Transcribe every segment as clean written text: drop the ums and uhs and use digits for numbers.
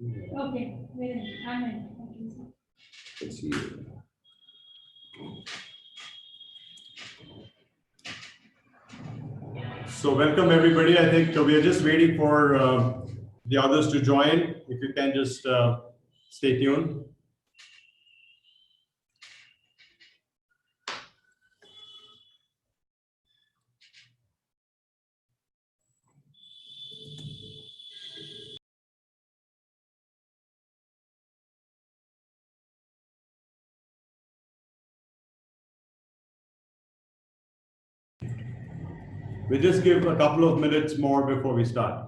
Okay, I'm in. Okay. Let's see. So welcome everybody. I think we are just waiting for the others to join. If you can just stay tuned. We'll just give a couple of minutes more before we start.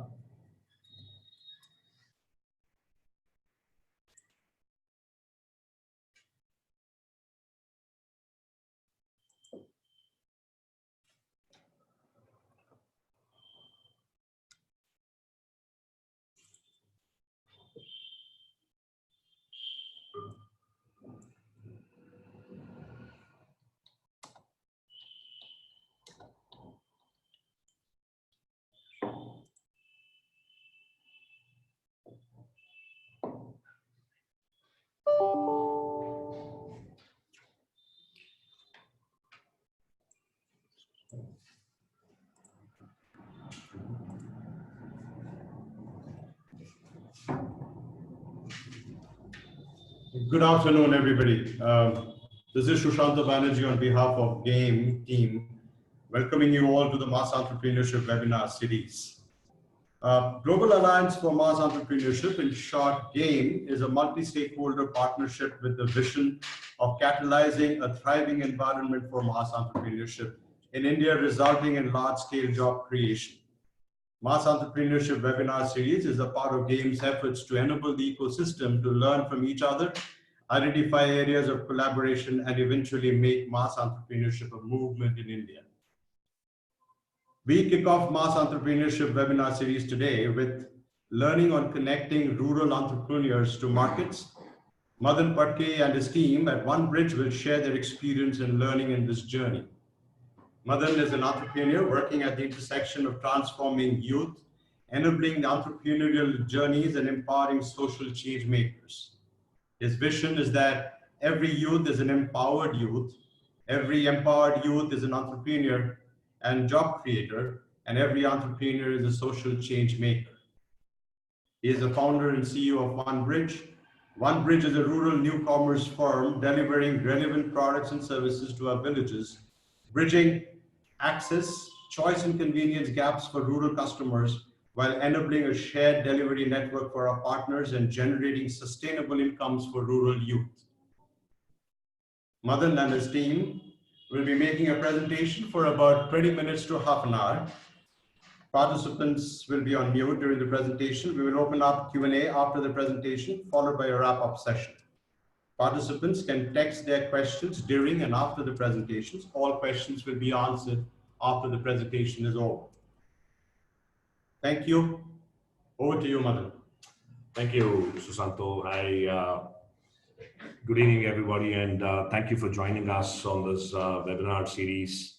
Good afternoon, everybody. This is Shushanta Banerjee on behalf of GAME team, welcoming you all to the Mass Entrepreneurship webinar series. Global Alliance for Mass Entrepreneurship, in short, GAME, is a multi-stakeholder partnership with the vision of catalyzing a thriving environment for mass entrepreneurship in India, resulting in large-scale job creation. Mass Entrepreneurship webinar series is a part of GAME's efforts to enable the ecosystem to learn from each other, identify areas of collaboration, and eventually make mass entrepreneurship a movement in India. We kick off Mass Entrepreneurship webinar series today with learning on connecting rural entrepreneurs to markets. Madan Patke and his team at OneBridge will share their experience and learning in this journey. Madan is an entrepreneur working at the intersection of transforming youth, enabling entrepreneurial journeys, and empowering social change makers. His vision is that every youth is an empowered youth, every empowered youth is an entrepreneur and job creator, and every entrepreneur is a social change maker. He is the founder and CEO of OneBridge. OneBridge is a rural new commerce firm delivering relevant products and services to our villages, bridging access, choice, and convenience gaps for rural customers while enabling a shared delivery network for our partners and generating sustainable incomes for rural youth. Madan and his team will be making a presentation for about 20 minutes to half an hour. Participants will be on mute during the presentation. We will open up Q&A after the presentation, followed by a wrap-up session. Participants can text their questions during and after the presentations. All questions will be answered after the presentation is over. Thank you. Over to you, Madan. Thank you, Susanto. Good evening, everybody, and thank you for joining us on this webinar series.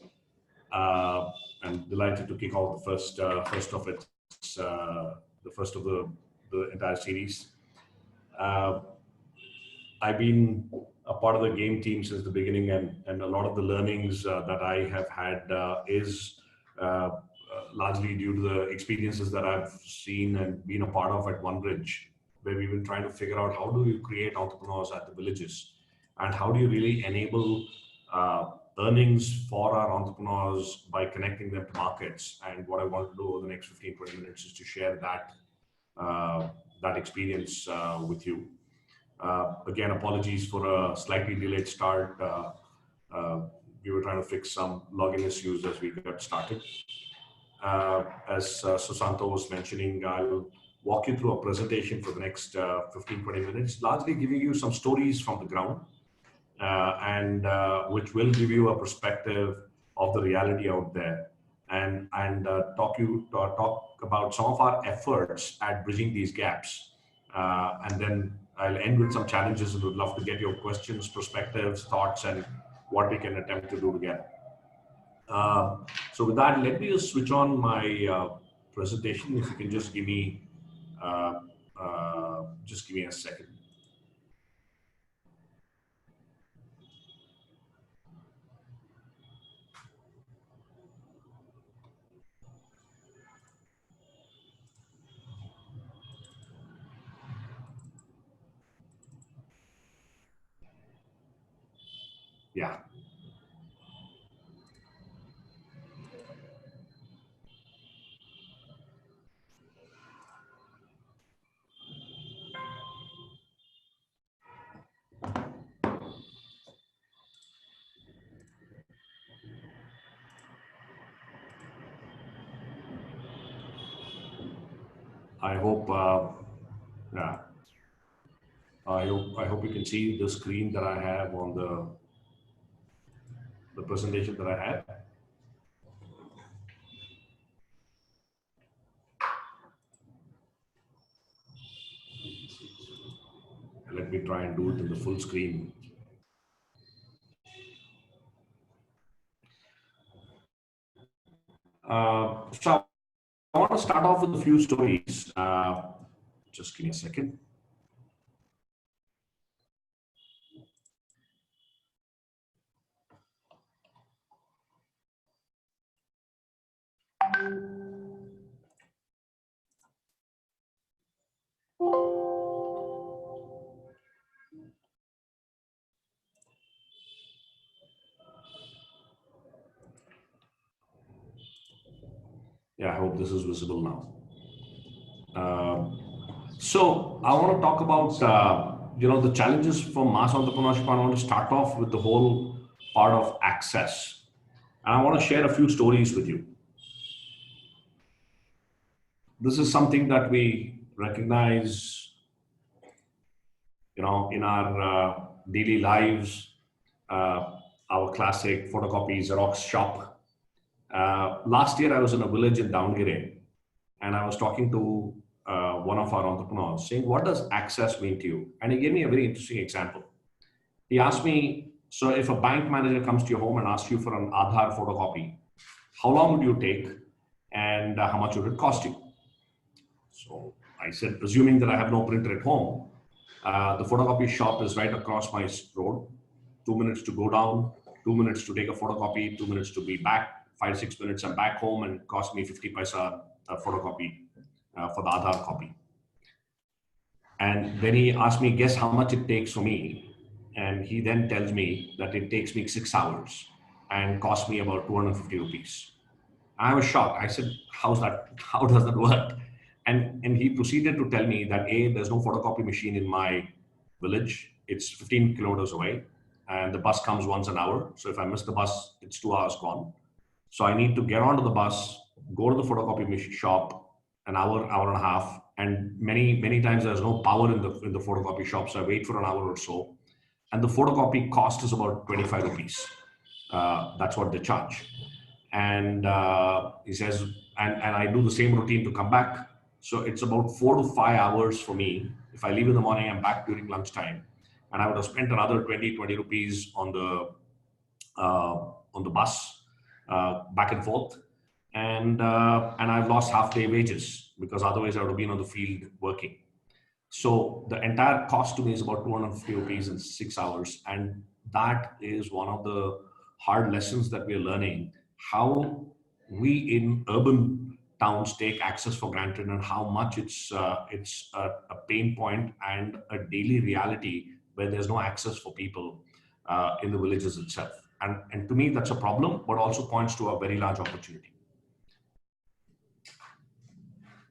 I'm delighted to kick off the first of it, the first of the entire series. I've been a part of the GAME team since the beginning, and a lot of the learnings that I have had is largely due to the experiences that I've seen and been a part of at OneBridge, where we've been trying to figure out how do you create entrepreneurs at the villages, and how do you really enable earnings for our entrepreneurs by connecting them to markets. And what I want to do over the next 15-20 minutes is to share that experience with you. Again, apologies for a slightly delayed start. We were trying to fix some login issues as we got started. As Susanto was mentioning, I'll walk you through a presentation for the next 15-20 minutes, largely giving you some stories from the ground, and which will give you a perspective of the reality out there, and talk about some of our efforts at bridging these gaps. And then I'll end with some challenges, and would love to get your questions, perspectives, thoughts, and what we can attempt to do together. So with that, let me just switch on my presentation. If you can just give me Just give me a second. Yeah. I hope, yeah, I hope you can see the screen that I have on the presentation that I have. Let me try and do it in the full screen. So I want to start off with a few stories. Just give me a second. Yeah, I hope this is visible now. So I want to talk about the challenges for mass entrepreneurship. I want to start off with the whole part of access, and I want to share a few stories with you. This is something that we recognize, in our daily lives. Our classic photocopy Xerox shop. Last year, I was in a village in Davangere, and I was talking to one of our entrepreneurs saying, what does access mean to you? And he gave me a very interesting example. He asked me, so if a bank manager comes to your home and asks you for an Aadhaar photocopy, how long would you take and how much would it cost you? So I said, presuming that I have no printer at home, the photocopy shop is right across my road, 2 minutes to go down, 2 minutes to take a photocopy, 2 minutes to be back, 5-6 minutes I'm back home, and it cost me 50 paisa a photocopy for the Aadhaar copy. And then he asked me, guess how much it takes for me? And he then tells me that it takes me 6 hours and costs me about 250 rupees. I was shocked. I said, how's that? How does that work? And he proceeded to tell me that there's no photocopy machine in my village. It's 15 kilometers away, and the bus comes once an hour. So if I miss the bus, it's 2 hours gone. So I need to get onto the bus, go to the photocopy machine shop, an hour, hour and a half, and many times there's no power in the photocopy shop. So I wait for an hour or so, and the photocopy cost is about 25 rupees. That's what they charge. And he says, and I do the same routine to come back. So it's about 4 to 5 hours for me. If I leave in the morning, I'm back during lunchtime, and I would have spent another 20 rupees on the bus back and forth, and I've lost half day wages because otherwise I would have been on the field working. So the entire cost to me is about 250 rupees in 6 hours, and that is one of the hard lessons that we're learning, how we in urban towns take access for granted and how much it's a pain point and a daily reality where there's no access for people in the villages itself. And to me, that's a problem, but also points to a very large opportunity.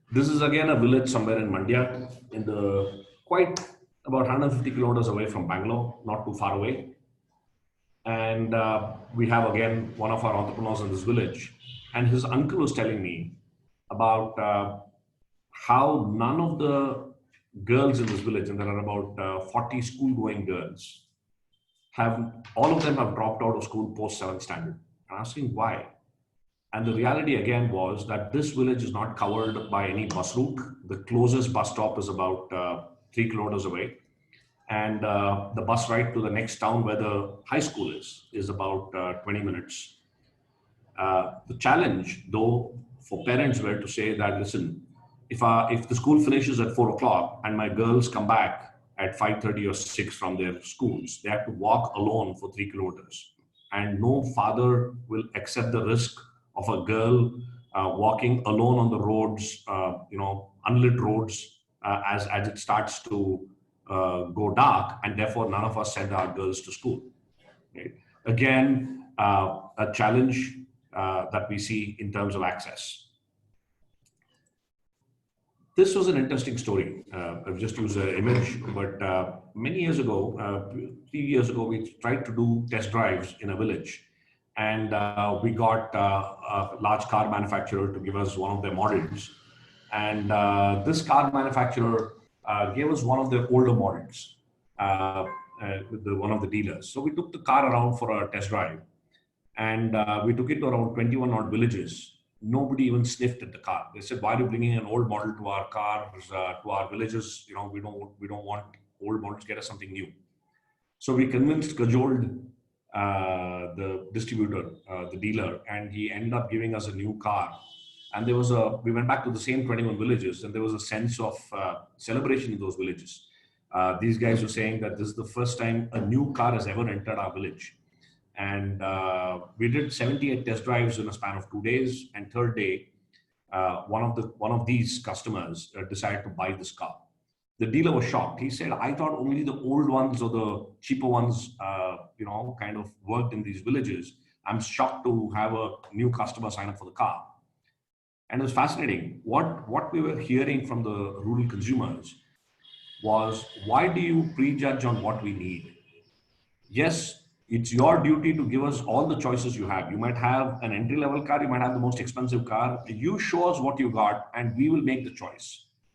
This is again a village somewhere in Mandya, in the quite about 150 kilometers away from Bangalore, not too far away. And we have again one of our entrepreneurs in this village, and his uncle was telling me about how none of the girls in this village, and there are about 40 school-going girls, all of them have dropped out of school post 7th standard. I'm asking why. And the reality again was that this village is not covered by any bus route. The closest bus stop is about 3 kilometers away. And the bus ride to the next town where the high school is about 20 minutes. The challenge, though, for parents were to say that, listen, if the school finishes at 4 o'clock and my girls come back at 5:30 or 6 from their schools, they have to walk alone for 3 kilometers. And no father will accept the risk of a girl walking alone on the roads, unlit roads, as it starts to go dark, and therefore none of us send our girls to school. Right? Again, a challenge that we see in terms of access. This was an interesting story. I've just used an image, but many years ago, 3 years ago, we tried to do test drives in a village. And we got a large car manufacturer to give us one of their models. And this car manufacturer gave us one of their older models with one of the dealers. So we took the car around for a test drive. And we took it to around 21 odd villages. Nobody even sniffed at the car. They said, "Why are you bringing an old model to our cars, to our villages? We don't want old models. Get us something new." So we cajoled the distributor, the dealer, and he ended up giving us a new car. And we went back to the same 21 villages, and there was a sense of celebration in those villages. These guys were saying that this is the first time a new car has ever entered our village. And we did 78 test drives in a span of 2 days. And third day, one of these customers decided to buy this car. The dealer was shocked. He said, "I thought only the old ones or the cheaper ones, kind of worked in these villages. I'm shocked to have a new customer sign up for the car." And it was fascinating. What we were hearing from the rural consumers was, why do you prejudge on what we need? Yes, it's your duty to give us all the choices you have. You might have an entry-level car, you might have the most expensive car. You show us what you got and we will make the choice.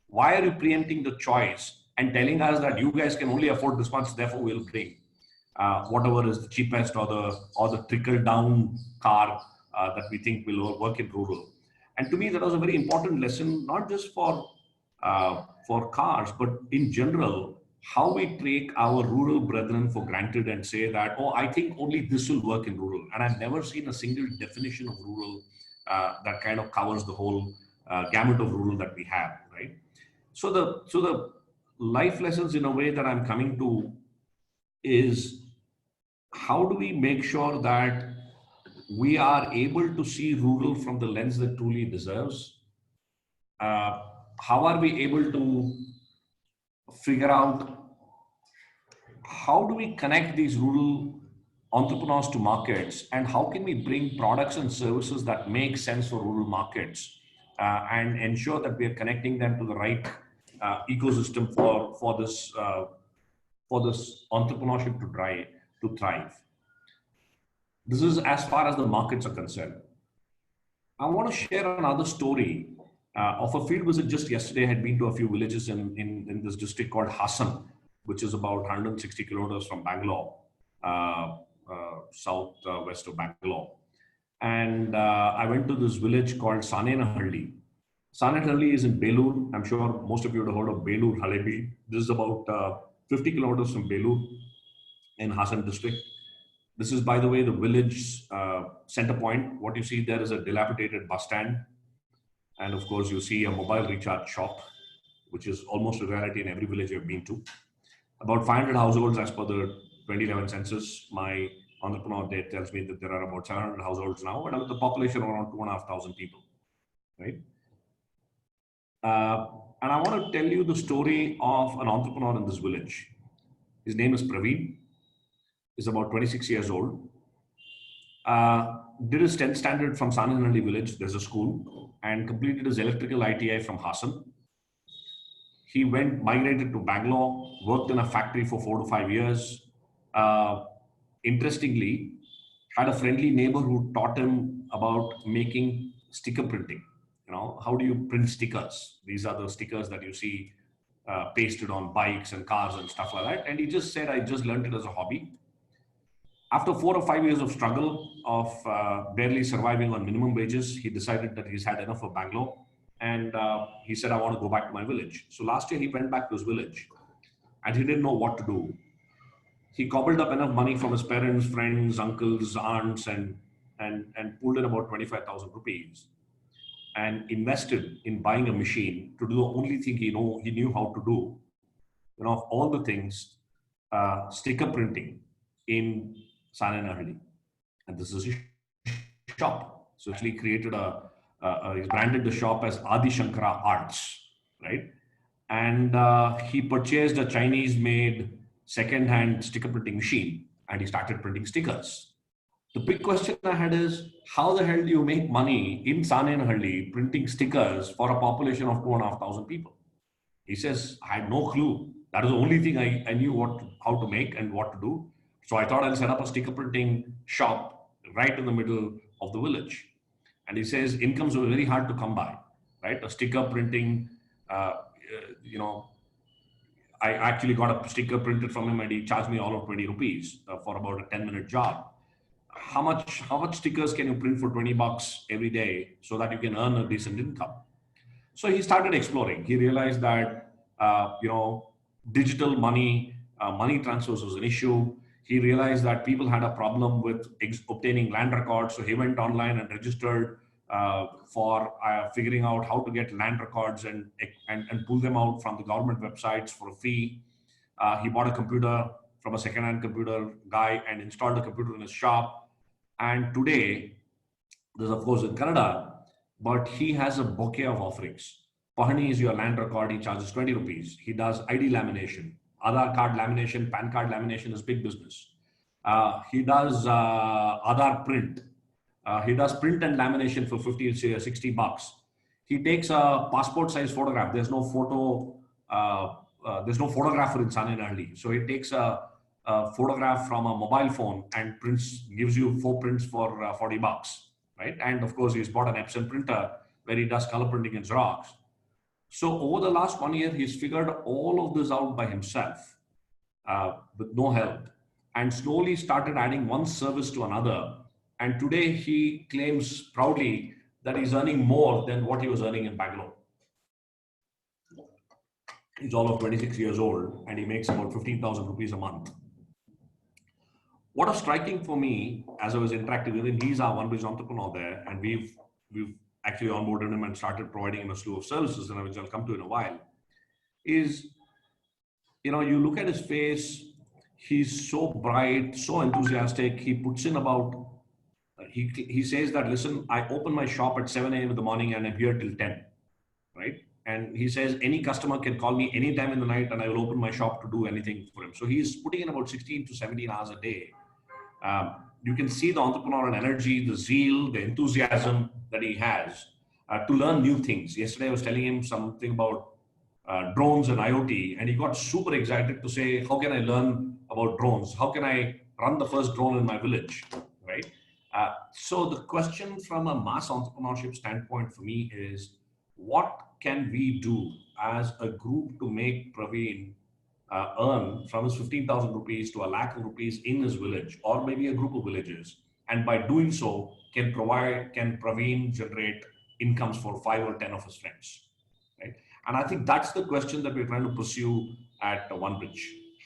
Why are you preempting the choice and telling us that you guys can only afford this much, therefore we'll bring whatever is the cheapest or the trickle-down car that we think will work in rural? And to me, that was a very important lesson, not just for cars, but in general, how we take our rural brethren for granted and say that, "Oh, I think only this will work in rural." And I've never seen a single definition of rural that kind of covers the whole gamut of rural that we have, right? So the life lessons, in a way, that I'm coming to is, how do we make sure that we are able to see rural from the lens that truly deserves? How are we able to figure out, how do we connect these rural entrepreneurs to markets, and how can we bring products and services that make sense for rural markets and ensure that we are connecting them to the right ecosystem for this entrepreneurship to thrive. This is as far as the markets are concerned. I want to share another story of a field visit just yesterday. I had been to a few villages in this district called Hassan, which is about 160 kilometers from Bangalore, southwest of Bangalore. And I went to this village called Sanenahalli. Sanenahalli is in Belur. I'm sure most of you would have heard of Belur Halebi. This is about 50 kilometers from Belur in Hassan district. This is, by the way, the village center point. What you see there is a dilapidated bus stand. And of course, you see a mobile recharge shop, which is almost a reality in every village I've been to. About 500 households as per the 2011 census. My entrepreneur there tells me that there are about 700 households now, and with the population of around 2,500 people, right? And I want to tell you the story of an entrepreneur in this village. His name is Praveen. He's about 26 years old. Did his 10th standard from Sanenahalli village, there's a school, and completed his electrical ITI from Hassan. He migrated to Bangalore, worked in a factory for 4 to 5 years. Interestingly, had a friendly neighbor who taught him about making sticker printing. How do you print stickers? These are the stickers that you see pasted on bikes and cars and stuff like that. And he just said, "I just learned it as a hobby." After 4 or 5 years of struggle, of barely surviving on minimum wages, he decided that he's had enough of Bangalore. And he said, "I want to go back to my village." So last year he went back to his village and he didn't know what to do. He cobbled up enough money from his parents, friends, uncles, aunts, and pulled in about 25,000 rupees. and invested in buying a machine to do the only thing he knew how to do. Of all the things, sticker printing in Sananahalli. And this is a shop. So actually created he's branded the shop as Adi Shankara Arts, right? And he purchased a Chinese-made second-hand sticker printing machine, and he started printing stickers. The big question I had is, how the hell do you make money in Sananahalli printing stickers for a population of 2,500 people? He says, I had no clue. That is the only thing I knew how to make and what to do. So I thought I'll set up a sticker printing shop right in the middle of the village. And he says incomes were very hard to come by, right? A sticker printing, I actually got a sticker printed from him and he charged me all of 20 rupees for about a 10-minute job. How much stickers can you print for 20 bucks every day so that you can earn a decent income? So he started exploring. He realized that, digital money transfers was an issue. He realized that people had a problem with obtaining land records. So he went online and registered for figuring out how to get land records and pull them out from the government websites for a fee. He bought a computer from a second-hand computer guy and installed the computer in his shop. And today, this of course in Canada, but he has a bouquet of offerings. Pahani is your land record. He charges 20 rupees. He does ID lamination, Aadhaar card lamination, PAN card lamination is big business. He does Aadhaar print. He does print and lamination for 50 to 60 bucks. He takes a passport size photograph. There's no photographer in Sananahalli. So he takes a photograph from a mobile phone and gives you 4 prints for 40 bucks. Right? And of course, he's bought an Epson printer where he does color printing and Xerox. So over the last 1 year, he's figured all of this out by himself with no help and slowly started adding one service to another. And today he claims proudly that he's earning more than what he was earning in Bangalore. He's all of 26 years old and he makes about 15,000 rupees a month. What was striking for me as I was interacting with him, he's our one-bridge entrepreneur there, and we've actually onboarded him and started providing him a slew of services, and which I'll come to in a while, is, you look at his face, he's so bright, so enthusiastic. He puts in about, he says that, listen, I open my shop at 7 a.m. in the morning and I'm here till 10, right? And he says any customer can call me anytime in the night and I will open my shop to do anything for him. So he's putting in about 16 to 17 hours a day. You can see the entrepreneurial energy, the zeal, the enthusiasm that he has to learn new things. Yesterday, I was telling him something about drones and IoT, and he got super excited to say, how can I learn about drones? How can I run the first drone in my village, right? So the question from a mass entrepreneurship standpoint for me is, what can we do as a group to make Praveen earn from his 15,000 rupees to 1,00,000 rupees in his village, or maybe a group of villages, and by doing so can Praveen generate incomes for 5 or 10 of his friends, right? And I think that's the question that we're trying to pursue at OneBridge.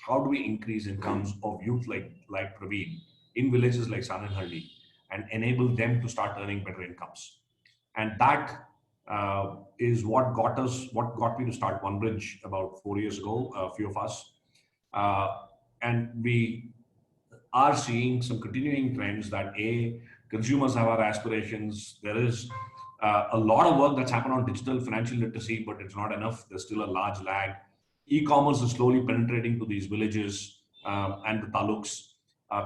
How do we increase incomes of youth like Praveen in villages like Sananahalli and enable them to start earning better incomes? And that is what got me to start OneBridge about 4 years ago, a few of us. And we are seeing some continuing trends that consumers have our aspirations. There is a lot of work that's happened on digital financial literacy, but it's not enough. There's still a large lag. E-commerce is slowly penetrating to these villages and the taluks.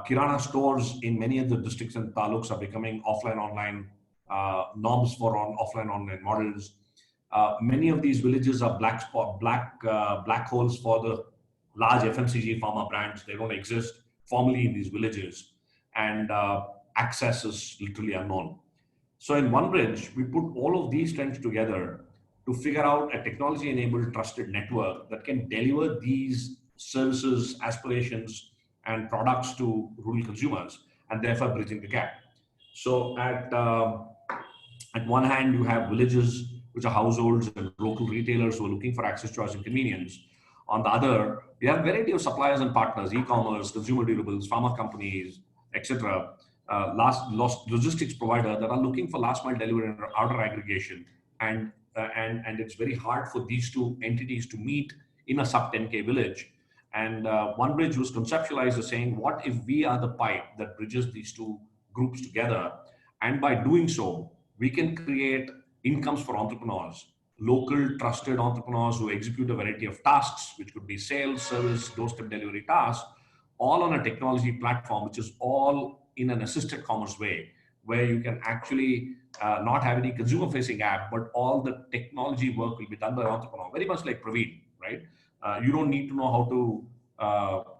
Kirana stores in many of the districts and taluks are becoming offline-online norms for offline-online models. Many of these villages are black holes for the large FMCG pharma brands. They don't exist formally in these villages, and access is literally unknown. So in OneBridge, we put all of these trends together to figure out a technology-enabled trusted network that can deliver these services, aspirations, and products to rural consumers, and therefore bridging the gap. So at one hand, you have villages, which are households and local retailers who are looking for access, choice, and convenience. On the other, you have a variety of suppliers and partners, e-commerce, consumer durables, pharma companies, etc., logistics provider that are looking for last mile delivery and outer aggregation and it's very hard for these two entities to meet in a sub 10K village. And OneBridge was conceptualized as saying, what if we are the pipe that bridges these two groups together? And by doing so, we can create incomes for entrepreneurs, local trusted entrepreneurs who execute a variety of tasks, which could be sales, service, doorstep delivery tasks, all on a technology platform, which is all in an assisted commerce way, where you can actually not have any consumer facing app, but all the technology work will be done by an entrepreneur, very much like Praveen, right? You don't need to know how to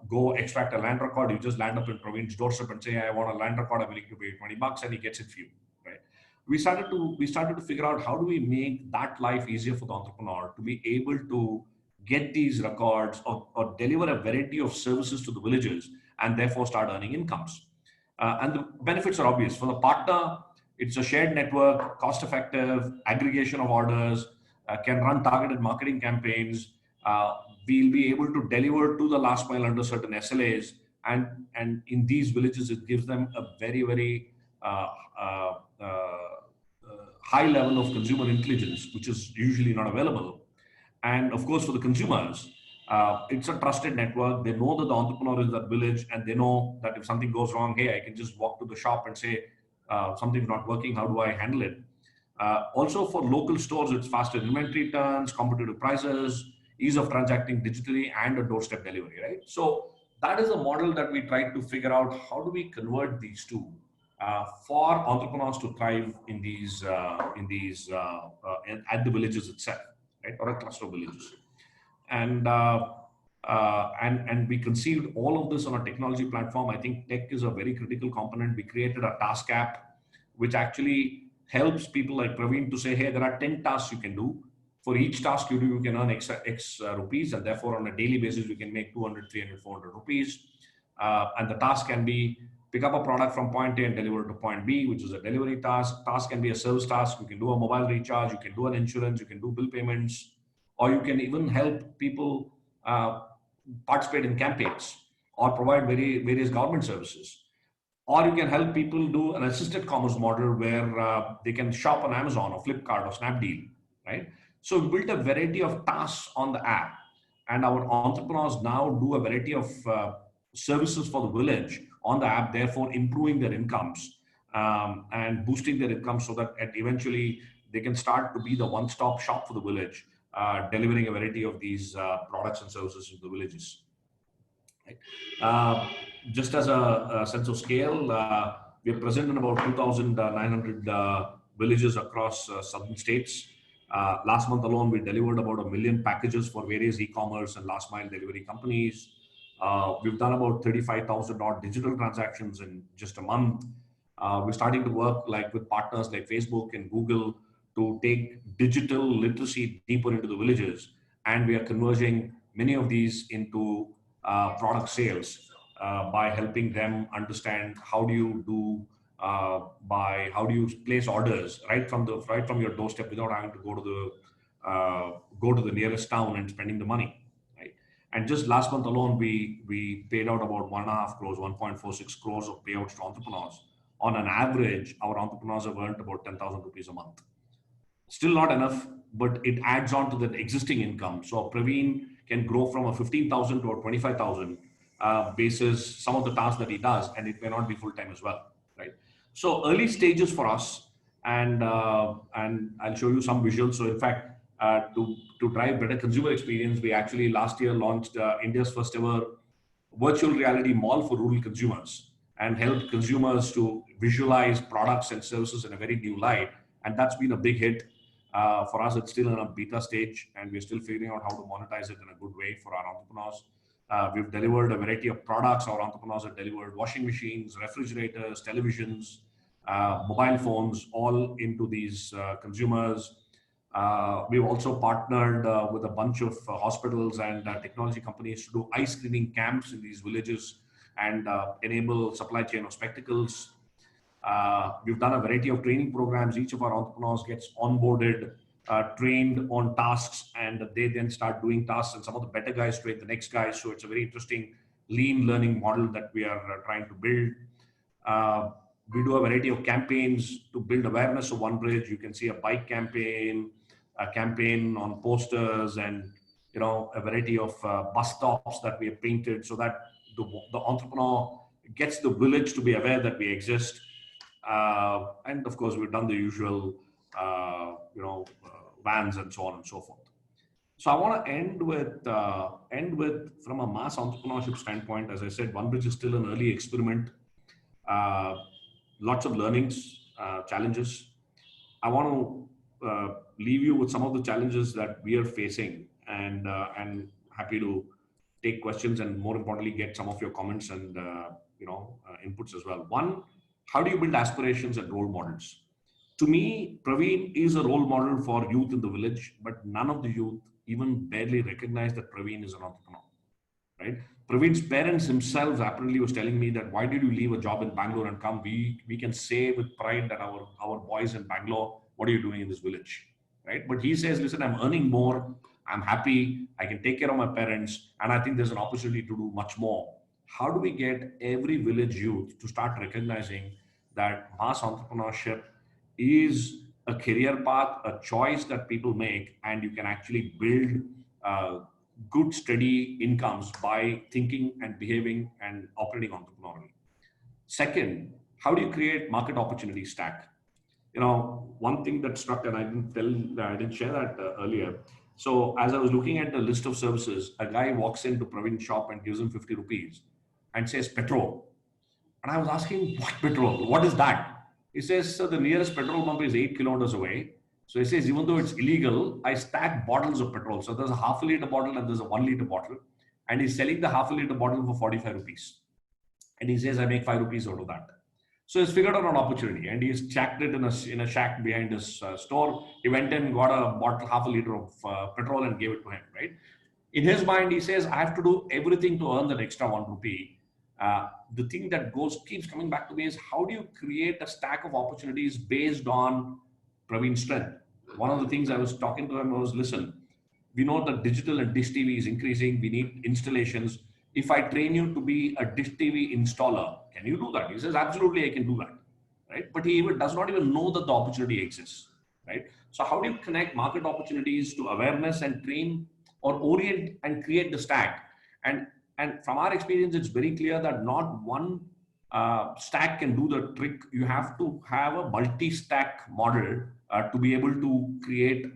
go extract a land record. You just land up in Praveen's doorstep and say, I want a land record, I'm willing to pay $20, and he gets it for you, right? We started to figure out, how do we make that life easier for the entrepreneur to be able to get these records or deliver a variety of services to the villages and therefore start earning incomes. And the benefits are obvious. For the partner, it's a shared network, cost effective, aggregation of orders, can run targeted marketing campaigns. We'll be able to deliver to the last mile under certain SLAs. And in these villages, it gives them a very, very high level of consumer intelligence, which is usually not available. And of course, for the consumers, it's a trusted network. They know that the entrepreneur is that village, and they know that if something goes wrong, hey, I can just walk to the shop and say, something's not working, how do I handle it? Also for local stores, it's faster inventory turns, competitive prices, ease of transacting digitally, and a doorstep delivery, right? So that is a model that we tried to figure out, how do we convert these two for entrepreneurs to thrive in these at the villages itself, right, or a cluster of villages. And we conceived all of this on a technology platform. I think tech is a very critical component. We created a task app, which actually helps people like Praveen to say, hey, there are 10 tasks you can do. For each task you do, you can earn X rupees, and therefore on a daily basis, you can make 200, 300, 400 rupees. And the task can be pick up a product from point A and deliver it to point B, which is a delivery task. Task can be a service task. You can do a mobile recharge. You can do an insurance. You can do bill payments. Or you can even help people participate in campaigns or provide various government services. Or you can help people do an assisted commerce model where they can shop on Amazon or Flipkart or Snapdeal, right? So we built a variety of tasks on the app, and our entrepreneurs now do a variety of services for the village on the app, therefore improving their incomes and boosting their incomes so that eventually they can start to be the one-stop shop for the village, delivering a variety of these products and services to the villages. Right? Just as a sense of scale, we are present in about 2,900 villages across southern states. Last month alone, we delivered about 1 million packages for various e-commerce and last mile delivery companies. We've done about 35,000 odd digital transactions in just a month. We're starting to work with partners like Facebook and Google to take digital literacy deeper into the villages. And we are converging many of these into product sales by helping them understand how do you place orders right from your doorstep without having to go to the nearest town and spending the money. Right? And just last month alone, we paid out about 1.5 crores, 1.46 crores of payouts to entrepreneurs. On an average, our entrepreneurs have earned about 10,000 rupees a month. Still not enough, but it adds on to the existing income. So Praveen can grow from a 15,000 to a 25,000 basis some of the tasks that he does, and it may not be full time as well, right? So early stages for us, and I'll show you some visuals. So in fact, to drive better consumer experience, we actually last year launched India's first ever virtual reality mall for rural consumers and helped consumers to visualize products and services in a very new light, and that's been a big hit. For us, it's still in a beta stage, and we're still figuring out how to monetize it in a good way for our entrepreneurs. We've delivered a variety of products. Our entrepreneurs have delivered washing machines, refrigerators, televisions, mobile phones, all into these consumers. We've also partnered with a bunch of hospitals and technology companies to do eye screening camps in these villages and enable supply chain of spectacles. We've done a variety of training programs. Each of our entrepreneurs gets onboarded, trained on tasks, and they then start doing tasks, and some of the better guys train the next guys. So it's a very interesting lean learning model that we are trying to build. We do a variety of campaigns to build awareness of OneBridge. You can see a bike campaign, a campaign on posters, and a variety of bus stops that we have painted so that the entrepreneur gets the village to be aware that we exist. And of course, we've done the usual, vans and so on and so forth. So I want to end with from a mass entrepreneurship standpoint. As I said, OneBridge is still an early experiment. Lots of learnings, challenges. I want to leave you with some of the challenges that we are facing, and happy to take questions, and more importantly, get some of your comments and inputs as well. One, how do you build aspirations and role models? To me, Praveen is a role model for youth in the village, but none of the youth even barely recognize that Praveen is an entrepreneur, right? Praveen's parents himself apparently was telling me that, why did you leave a job in Bangalore and come? We can say with pride that our boys in Bangalore, what are you doing in this village, right? But he says, listen, I'm earning more, I'm happy, I can take care of my parents, and I think there's an opportunity to do much more. How do we get every village youth to start recognizing that mass entrepreneurship is a career path, a choice that people make, and you can actually build good, steady incomes by thinking and behaving and operating entrepreneurially? Second, how do you create market opportunity stack? One thing that struck, and I didn't share that earlier. So as I was looking at the list of services, a guy walks into Praveen's shop and gives him 50 rupees and says petrol. And I was asking, what petrol? What is that? He says, so the nearest petrol pump is 8 kilometers away. So he says, even though it's illegal, I stack bottles of petrol. So there's a half a liter bottle and there's a 1 liter bottle. And he's selling the half a liter bottle for 45 rupees. And he says, I make 5 rupees out of that. So he's figured out an opportunity, and he's chacked it in a shack behind his store. He went in, got a bottle, half a liter of petrol, and gave it to him, right? In his mind, he says, I have to do everything to earn that extra 1 rupee. The thing that keeps coming back to me is, how do you create a stack of opportunities based on Praveen's strength? One of the things I was talking to him was, listen, we know that digital and dish TV is increasing. We need installations. If I train you to be a dish TV installer, can you do that? He says, absolutely, I can do that, right? But he even does not even know that the opportunity exists, right? So how do you connect market opportunities to awareness and train or orient and create the stack? And from our experience, it's very clear that not one stack can do the trick. You have to have a multi-stack model to be able to create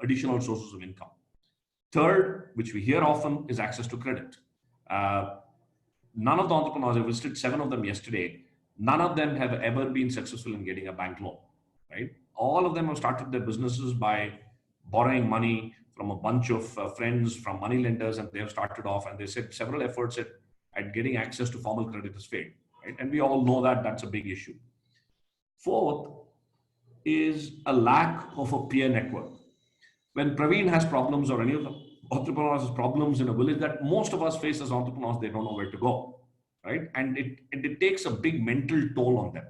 additional sources of income. Third, which we hear often, is access to credit. None of the entrepreneurs, I visited 7 of them yesterday, none of them have ever been successful in getting a bank loan, right? All of them have started their businesses by borrowing money from a bunch of friends, from money lenders, and they have started off, and they said several efforts at getting access to formal credit has failed, right? And we all know that that's a big issue. Fourth is a lack of a peer network. When Praveen has problems, or any of the entrepreneurs has problems in a village that most of us face as entrepreneurs, they don't know where to go, right? And it takes a big mental toll on them,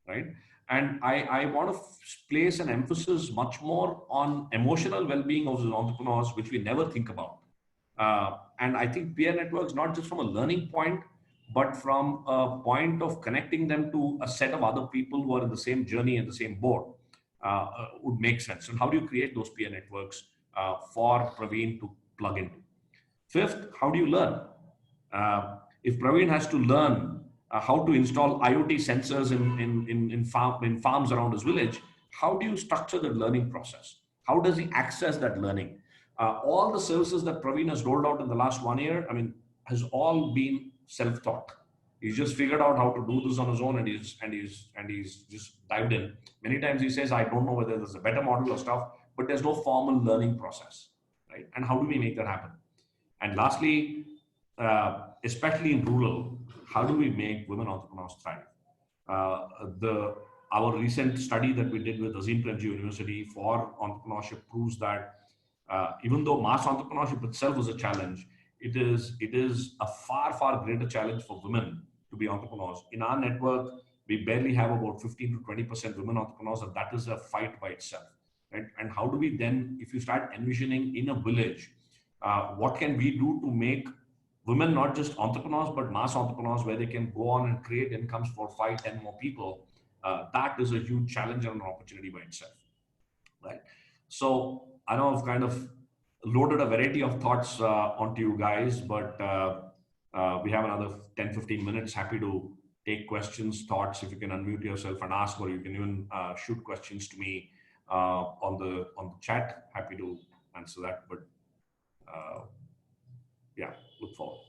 right? And I want to place an emphasis much more on emotional well-being of the entrepreneurs, which we never think about. And I think peer networks, not just from a learning point, but from a point of connecting them to a set of other people who are in the same journey and the same boat, would make sense. And how do you create those peer networks for Praveen to plug into? Fifth, how do you learn? If Praveen has to learn how to install IoT sensors in farms around his village, how do you structure the learning process? How does he access that learning? All the services that Praveen has rolled out in the last 1 year, has all been self-taught. He's just figured out how to do this on his own, and he's just dived in. Many times he says, I don't know whether there's a better model or stuff, but there's no formal learning process, right? And how do we make that happen? And lastly, especially in rural, how do we make women entrepreneurs thrive? Our recent study that we did with Azim Premji University for entrepreneurship proves that even though mass entrepreneurship itself is a challenge, it is a far, far greater challenge for women to be entrepreneurs. In our network, we barely have about 15 to 20% women entrepreneurs, and that is a fight by itself, right? And how do we then, if you start envisioning in a village, what can we do to make women, not just entrepreneurs, but mass entrepreneurs, where they can go on and create incomes for 5, 10 more people. That is a huge challenge and an opportunity by itself, right? So I know I've kind of loaded a variety of thoughts onto you guys, but we have another 10, 15 minutes. Happy to take questions, thoughts. If you can unmute yourself and ask, or you can even shoot questions to me on the chat. Happy to answer that. But yeah, look forward.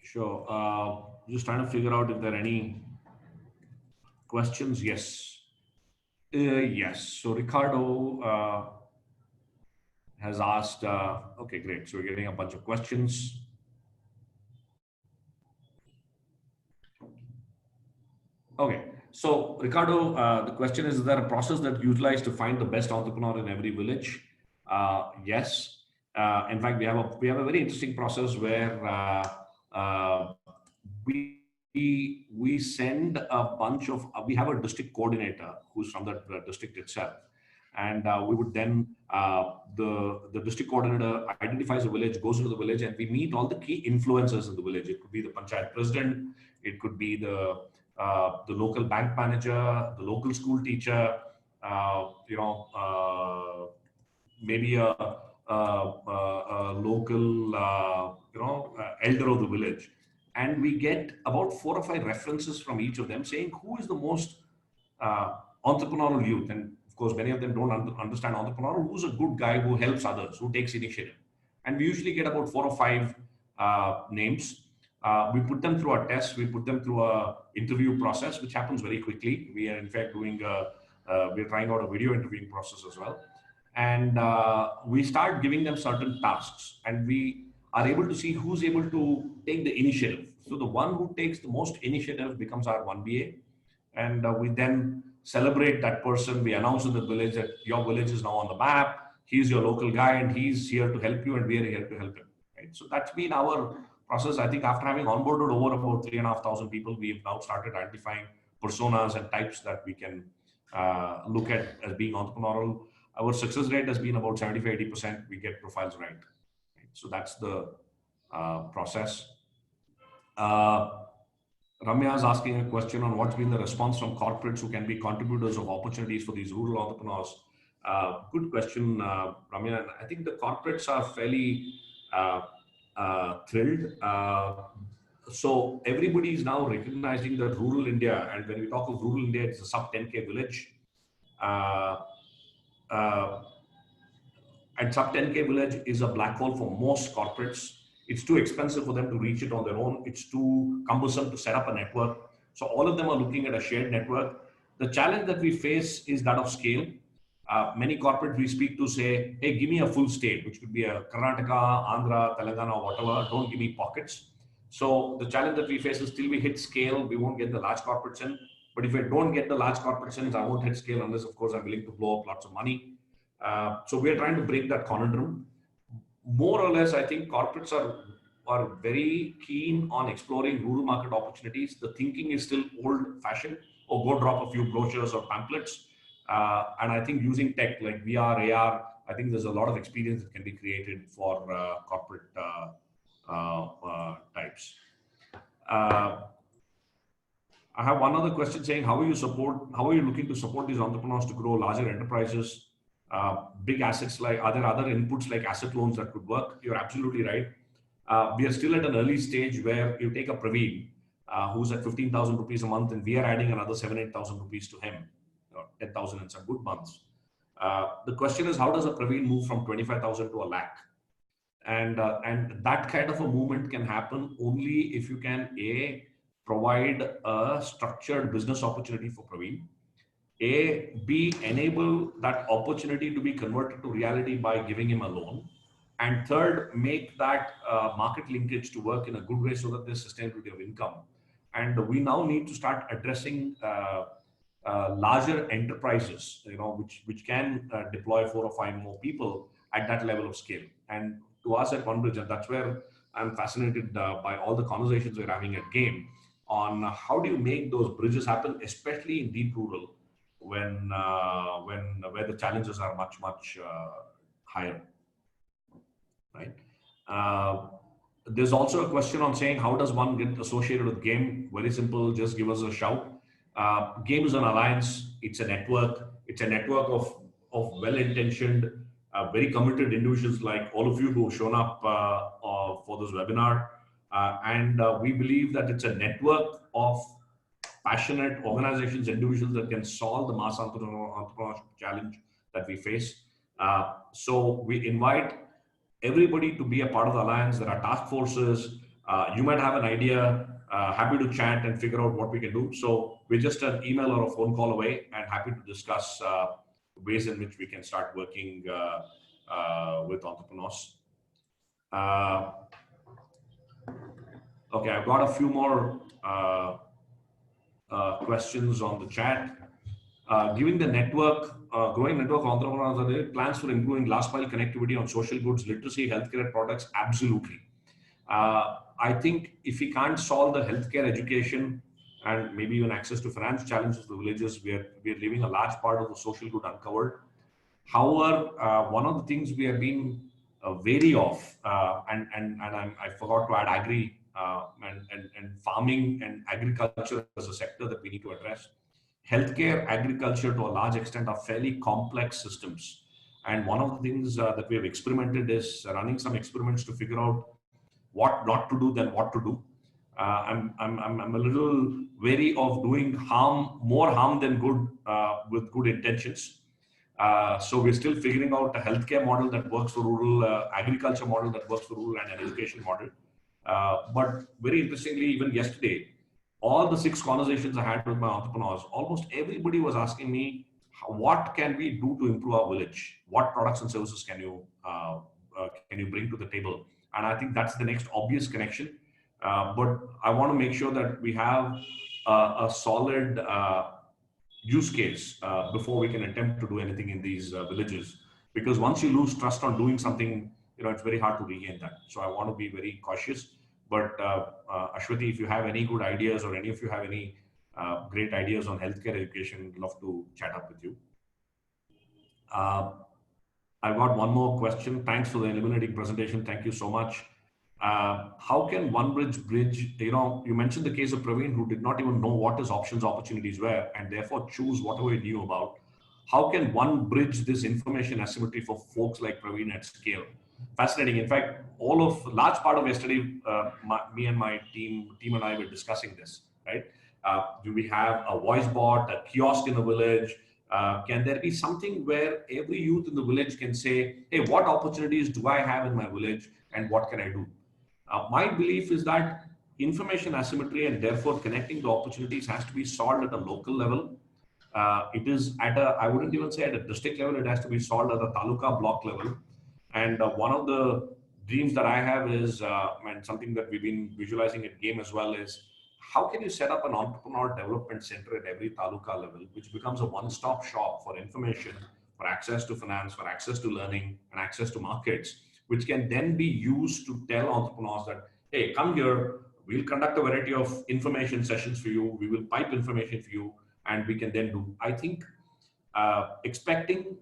Sure. Just trying to figure out if there are any questions. Yes. Yes. So Ricardo has asked. Okay, great. So we're getting a bunch of questions. Okay. So Ricardo, the question is there a process that you utilize to find the best entrepreneur in every village? Yes. In fact, we have a very interesting process where uh, we send a bunch of we have a district coordinator who's from the district itself, and we would then the district coordinator identifies a village, goes into the village, and we meet all the key influencers in the village. It could be the panchayat president, it could be the local bank manager, the local school teacher, maybe a local elder of the village, and we get about 4 or 5 references from each of them saying who is the most entrepreneurial youth. And of course many of them don't understand entrepreneurial. Who's a good guy who helps others, who takes initiative? And we usually get about 4 or 5 names. We put them through a test, we put them through a interview process, which happens very quickly. We are in fact doing we're trying out a video interviewing process as well. And we start giving them certain tasks, and we are able to see who's able to take the initiative. So the one who takes the most initiative becomes our 1BA, and we then celebrate that person. We announce in the village that your village is now on the map. He's your local guy, and he's here to help you, and we are here to help him. Right? So that's been our process. I think after having onboarded over about 3,500 people, we've now started identifying personas and types that we can look at as being entrepreneurial. Our success rate has been about 75-80%. We get profiles right. So that's the process. Ramya is asking a question on what's been the response from corporates who can be contributors of opportunities for these rural entrepreneurs. Good question, Ramya. I think the corporates are fairly thrilled. So everybody is now recognizing that rural India, and when we talk of rural India, it's a sub 10K village. And sub 10K village is a black hole for most corporates. It's too expensive for them to reach it on their own. It's too cumbersome to set up a network. So all of them are looking at a shared network. The challenge that we face is that of scale. Many corporates we speak to say, hey, give me a full state, which could be a Karnataka, Andhra, Telangana, or whatever. Don't give me pockets. So the challenge that we face is till we hit scale, we won't get the large corporates in. But if I don't get the large corporates in, I won't hit scale unless, of course, I'm willing to blow up lots of money. So we're trying to break that conundrum. More or less, I think corporates are very keen on exploring rural market opportunities. The thinking is still old-fashioned, or go drop a few brochures or pamphlets. And I think using tech like VR, AR, I think there's a lot of experience that can be created for corporate types. I have one other question saying, how are you looking to support these entrepreneurs to grow larger enterprises? Big assets, like, are there other inputs like asset loans that could work? You're absolutely right. We are still at an early stage where you take a Praveen who's at 15,000 rupees a month, and we are adding another 7,000-8,000 rupees to him, 10,000 in some good months. The question is, how does a Praveen move from 25,000 to a lakh? And that kind of a movement can happen only if you can provide a structured business opportunity for Praveen. B, enable that opportunity to be converted to reality by giving him a loan. And third, make that market linkage to work in a good way so that there's sustainability of income. and we now need to start addressing larger enterprises, which can deploy 4 or 5 more people at that level of scale. And to us at OneBridge, and that's where I'm fascinated by all the conversations we're having at Game on how do you make those bridges happen, especially in deep rural, when where the challenges are much higher, right? Uh, there's also a question on saying how does one get associated with Game? Very simple, just give us a shout. Game is an alliance. It's a network. It's a network of well-intentioned, very committed individuals like all of you who have shown up for this webinar. And we believe that it's a network of passionate organizations, individuals that can solve the mass entrepreneurship challenge that we face. So we invite everybody to be a part of the alliance. There are task forces. You might have an idea. Happy to chat and figure out what we can do. So we're just an email or a phone call away, and happy to discuss ways in which we can start working with entrepreneurs. Okay, I've got a few more questions on the chat. Giving the network, growing network of entrepreneurs, are there plans for improving last mile connectivity on social goods, literacy, healthcare products? Absolutely. I think if we can't solve the healthcare, education, and maybe even access to finance challenges to villages, we are leaving a large part of the social good uncovered. However, one of the things we have been wary of, and I forgot to add agri and farming and agriculture as a sector that we need to address. Healthcare, agriculture to a large extent are fairly complex systems. And one of the things that we have experimented is running some experiments to figure out what not to do than what to do. I'm a little wary of doing more harm than good with good intentions. So we're still figuring out a healthcare model that works for rural, agriculture model that works for rural, and an education model. But very interestingly, even yesterday, all the 6 conversations I had with my entrepreneurs, almost everybody was asking me, what can we do to improve our village? What products and services can you bring to the table? And I think that's the next obvious connection. But I want to make sure that we have a solid use case before we can attempt to do anything in these villages. Because once you lose trust on doing something, it's very hard to regain that. So I want to be very cautious. But Ashwati, if you have any good ideas, or any of you have any great ideas on healthcare education, I'd love to chat up with you. I've got one more question. Thanks for the illuminating presentation. Thank you so much. How can OneBridge bridge, you mentioned the case of Praveen, who did not even know what his options opportunities were, and therefore choose whatever he knew about. How can one bridge this information asymmetry for folks like Praveen at scale? Fascinating. In fact, large part of yesterday, me and my team and I were discussing this, right? Do we have a voice bot, a kiosk in a village? Can there be something where every youth in the village can say, hey, what opportunities do I have in my village, and what can I do? My belief is that information asymmetry, and therefore connecting the opportunities, has to be solved at a local level. It is I wouldn't even say at a district level, it has to be solved at a taluka block level. And one of the dreams that I have is, and something that we've been visualizing at Game as well, is how can you set up an entrepreneur development center at every taluka level, which becomes a one-stop shop for information, for access to finance, for access to learning, and access to markets, which can then be used to tell entrepreneurs that, hey, come here, we'll conduct a variety of information sessions for you, we will pipe information for you, and we can then do. I think expecting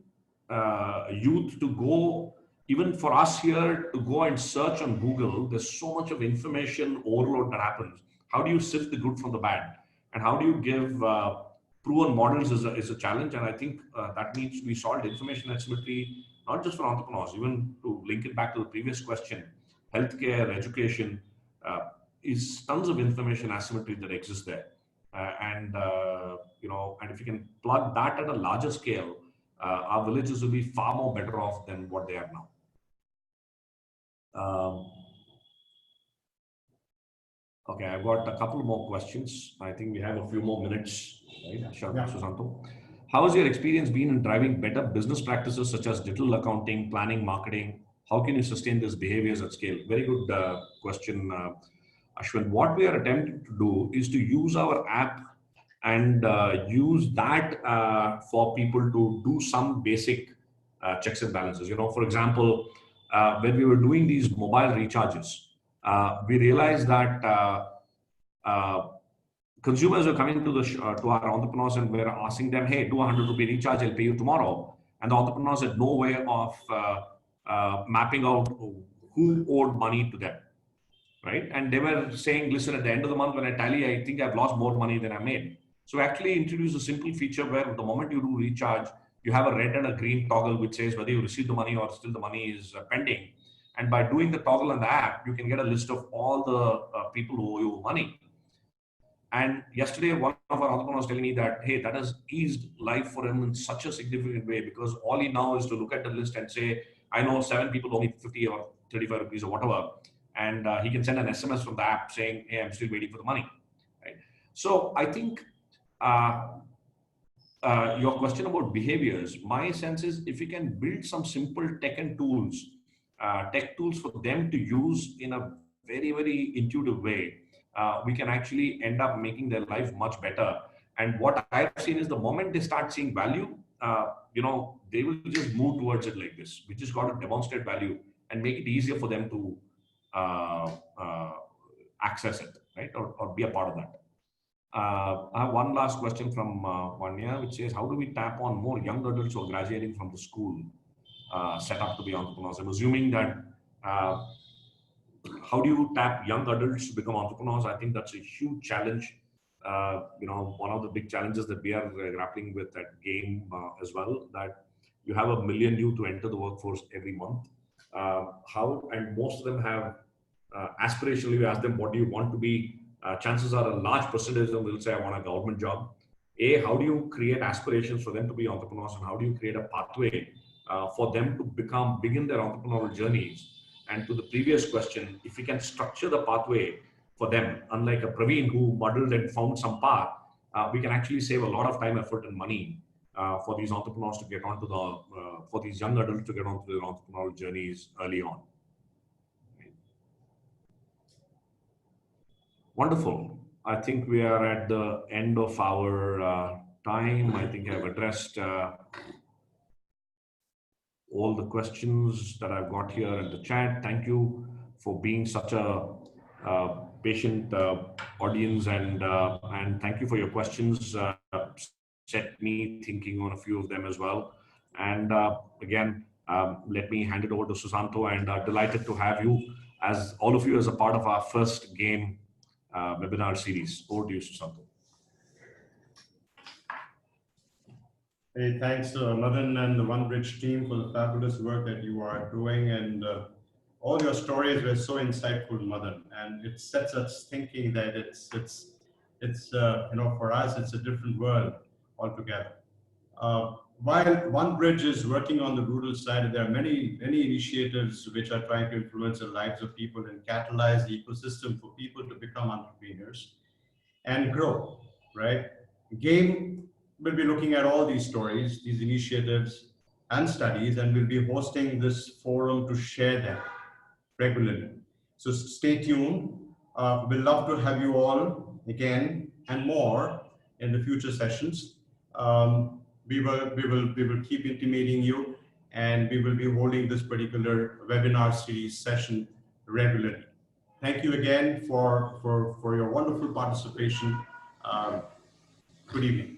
youth to go, even for us here, to go and search on Google, there's so much of information overload that happens. How do you sift the good from the bad? And how do you give proven models is a challenge. And I think that needs to be solved. Information asymmetry, not just for entrepreneurs, even to link it back to the previous question, healthcare, education, is tons of information asymmetry that exists there. And if you can plug that at a larger scale, our villages will be far more better off than what they are now. Okay, I've got a couple more questions. I think we have a few more minutes, right, Susanto? How has your experience been in driving better business practices such as digital accounting, planning, marketing? How can you sustain these behaviors at scale? Very good question. Ashwin, what we are attempting to do is to use our app and use that for people to do some basic checks and balances. For example, when we were doing these mobile recharges, we realized that uh, consumers are coming to our entrepreneurs and we're asking them, hey, do a 100 rupee recharge, I'll pay you tomorrow. And the entrepreneurs had no way of mapping out who owed money to them, right? And they were saying, listen, at the end of the month when I tally, I think I've lost more money than I made. So actually introduce a simple feature where the moment you do recharge, you have a red and a green toggle which says whether you received the money or still the money is pending. And by doing the toggle on the app, you can get a list of all the people who owe you money. And yesterday, one of our entrepreneurs was telling me that, hey, that has eased life for him in such a significant way, because all he now is to look at the list and say, I know 7 people owe me 50 or 35 rupees or whatever. And he can send an SMS from the app saying, hey, I'm still waiting for the money. Right? So I think your question about behaviors, my sense is if we can build some simple tech tools for them to use in a very, very intuitive way, we can actually end up making their life much better. And what I've seen is the moment they start seeing value, they will just move towards it like this. We just got to demonstrate value and make it easier for them to access it, right? Or be a part of that. I have one last question from Vanya, which says, how do we tap on more young adults who are graduating from the school set up to be entrepreneurs? I'm assuming that how do you tap young adults to become entrepreneurs? I think that's a huge challenge. One of the big challenges that we are grappling with at Game as well, that you have 1 million youth to enter the workforce every month. And most of them have aspirationally, you ask them, what do you want to be? Chances are a large percentage of them will say, I want a government job. How do you create aspirations for them to be entrepreneurs, and how do you create a pathway for them to begin their entrepreneurial journeys? And to the previous question, if we can structure the pathway for them, unlike a Praveen who muddled and found some path, we can actually save a lot of time, effort, and money for these entrepreneurs to get onto for these young adults to get onto their entrepreneurial journeys early on. Wonderful. I think we are at the end of our time. I think I've addressed all the questions that I've got here in the chat. Thank you for being such a patient audience, and thank you for your questions. Set me thinking on a few of them as well. And again, let me hand it over to Susanto, and delighted to have you as all of you as a part of our first Game webinar series. Over to you, Susanto. Hey, thanks to Madan and the OneBridge team for the fabulous work that you are doing, and all your stories were so insightful, Madan, and it sets us thinking that it's for us it's a different world altogether. While OneBridge is working on the rural side, there are many initiatives which are trying to influence the lives of people and catalyze the ecosystem for people to become entrepreneurs and grow, right? Game will be looking at all these stories, these initiatives and studies, and we'll be hosting this forum to share them regularly. So stay tuned. We'll love to have you all again and more in the future sessions. We will keep intimating you, and we will be holding this particular webinar series session regularly. Thank you again for your wonderful participation. Good evening.